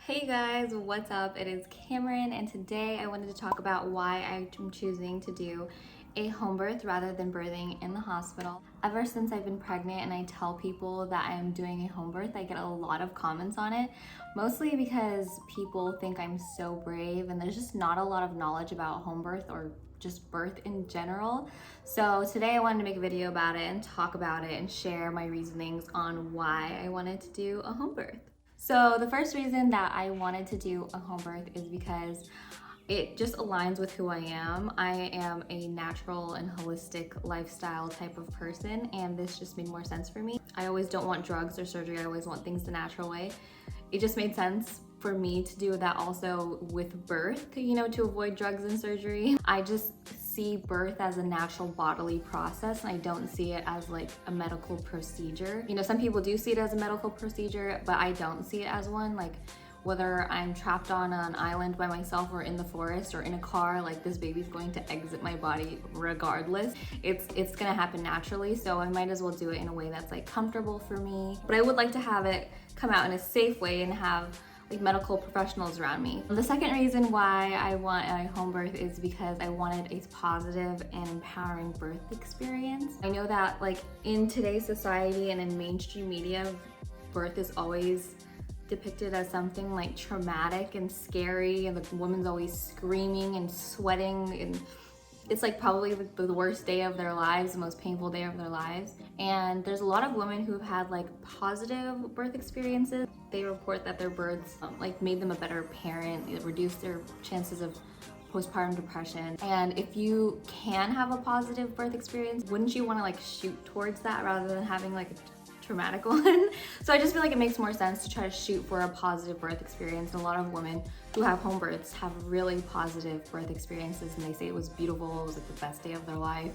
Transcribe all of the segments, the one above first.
Hey guys, what's up? It is Cameron, and today I wanted to talk about why I'm choosing to do a home birth rather than birthing in the hospital. Ever since I've been pregnant and I tell people that I'm doing a home birth, I get a lot of comments on it, mostly because people think I'm so brave and there's just not a lot of knowledge about home birth or just birth in general. So today I wanted to make a video about it and talk about it and share my reasonings on why I wanted to do a home birth. So the first reason that I wanted to do a home birth is because it just aligns with who I am. I am a natural and holistic lifestyle type of person, and this just made more sense for me. I always don't want drugs or surgery. I always want things the natural way. It just made sense for me to do that also with birth, to avoid drugs and surgery. I just see birth as a natural bodily process, and I don't see it as like a medical procedure. Some people do see it as a medical procedure, but I don't see it as one. Like, whether I'm trapped on an island by myself or in the forest or in a car, like, this baby's going to exit my body regardless. It's gonna happen naturally, so I might as well do it in a way that's like comfortable for me. But I would like to have it come out in a safe way and have like medical professionals around me. The second reason why I want a home birth is because I wanted a positive and empowering birth experience. I know that like in today's society and in mainstream media, birth is always depicted as something like traumatic and scary, and the woman's always screaming and sweating, and it's like probably the worst day of their lives, the most painful day of their lives. And there's a lot of women who've had like positive birth experiences. They report that their births like made them a better parent, it reduced their chances of postpartum depression. And if you can have a positive birth experience, wouldn't you want to like shoot towards that rather than having like a traumatic one? So I just feel like it makes more sense to try to shoot for a positive birth experience. And a lot of women who have home births have really positive birth experiences, and they say it was beautiful, it was like the best day of their life.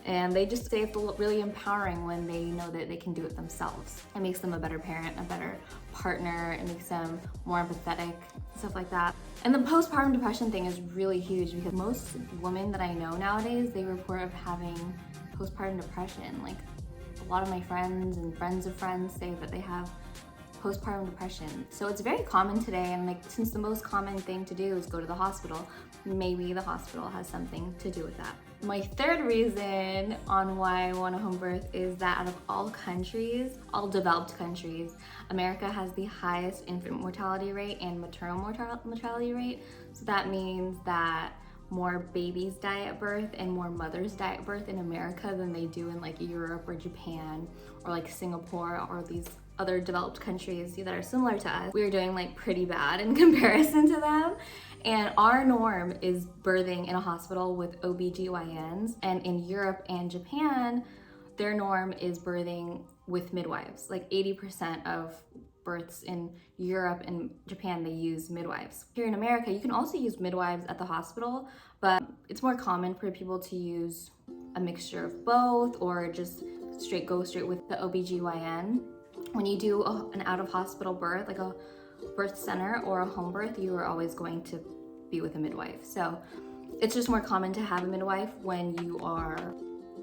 And they just say it's really empowering when they know that they can do it themselves. It makes them a better parent, a better partner, it makes them more empathetic, stuff like that. And the postpartum depression thing is really huge because most women that I know nowadays, they report of having postpartum depression. Like, a lot of my friends and friends of friends say that they have postpartum depression. So it's very common today, and like, since the most common thing to do is go to the hospital, maybe the hospital has something to do with that. My third reason on why I want a home birth is that out of all countries, all developed countries, America has the highest infant mortality rate and maternal mortality rate. So that means that more babies die at birth and more mothers die at birth in America than they do in like Europe or Japan or like Singapore or these other developed countries that are similar to us. We are doing like pretty bad in comparison to them. And our norm is birthing in a hospital with OBGYNs. And in Europe and Japan, their norm is birthing with midwives. Like 80% of births in Europe and Japan, they use midwives. Here in America, you can also use midwives at the hospital, but it's more common for people to use a mixture of both or just go straight with the OBGYN. When you do an out-of-hospital birth, like a birth center or a home birth, you are always going to be with a midwife. So it's just more common to have a midwife when you are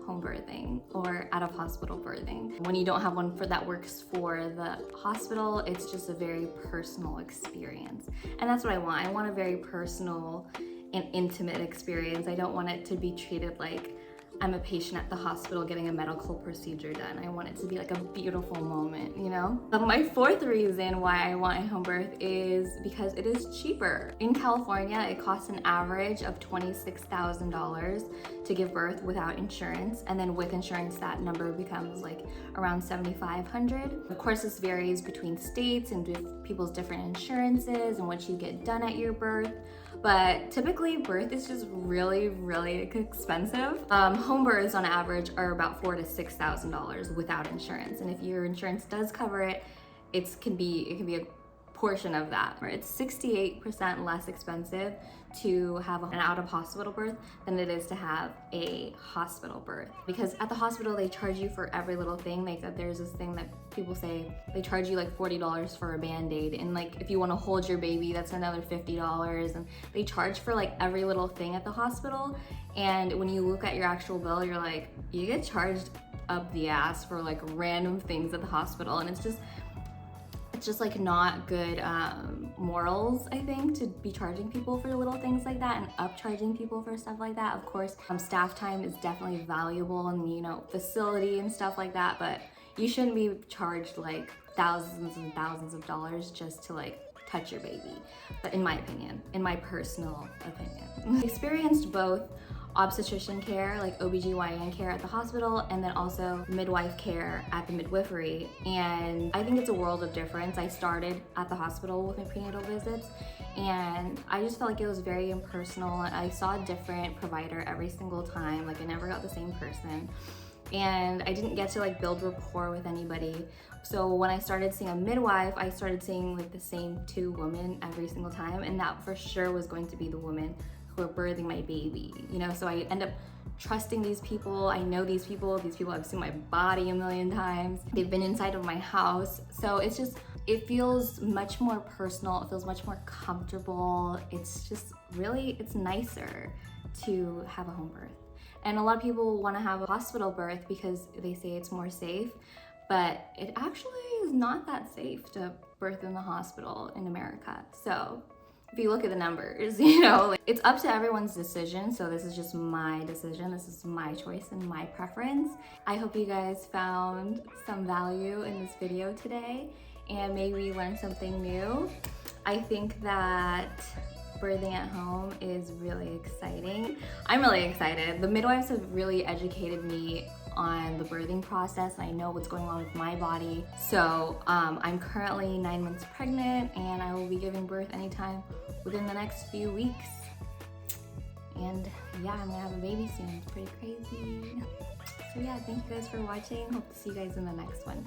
home birthing or out of hospital birthing. When you don't have one that works for the hospital, it's just a very personal experience. And that's what I want. I want a very personal and intimate experience. I don't want it to be treated like I'm a patient at the hospital getting a medical procedure done. I want it to be like a beautiful moment, My fourth reason why I want a home birth is because it is cheaper. In California, it costs an average of $26,000 to give birth without insurance. And then with insurance, that number becomes like around $7,500. Of course, this varies between states and with people's different insurances and what you get done at your birth. But typically birth is just really, really expensive. Home births on average are about $4,000 to $6,000 without insurance. And if your insurance does cover it, it can be a portion of that. It's 68% less expensive to have an out-of-hospital birth than it is to have a hospital birth. Because at the hospital, they charge you for every little thing. Like, there's this thing that people say, they charge you like $40 for a Band-Aid. And like, if you want to hold your baby, that's another $50. And they charge for like every little thing at the hospital. And when you look at your actual bill, you're like, you get charged up the ass for like random things at the hospital. And it's it's just like not good morals, I think, to be charging people for little things like that and upcharging people for stuff like that. Of course, staff time is definitely valuable and, you know, facility and stuff like that, but you shouldn't be charged like thousands and thousands of dollars just to like touch your baby. But in my opinion, in my personal opinion. I experienced both obstetrician care, like OBGYN care at the hospital, and then also midwife care at the midwifery. And I think it's a world of difference. I started at the hospital with my prenatal visits, and I just felt like it was very impersonal. I saw a different provider every single time. Like I never got the same person. And I didn't get to like build rapport with anybody. So when I started seeing a midwife, I started seeing like the same 2 women every single time, and that for sure was going to be the woman who were birthing my baby, you know? So I end up trusting these people. I know these people have seen my body a million times. They've been inside of my house. So it's just, it feels much more personal. It feels much more comfortable. It's just really, it's nicer to have a home birth. And a lot of people want to have a hospital birth because they say it's more safe, but it actually is not that safe to birth in the hospital in America. So if you look at the numbers, you know, it's up to everyone's decision. So this is just my decision. This is my choice and my preference. I hope you guys found some value in this video today and maybe learned something new. I think that birthing at home is really exciting. I'm really excited. The midwives have really educated me on the birthing process, and I know what's going on with my body. So I'm currently 9 months pregnant, and I will be giving birth anytime within the next few weeks. And yeah, I'm gonna have a baby soon. It's pretty crazy. So yeah, thank you guys for watching. Hope to see you guys in the next one.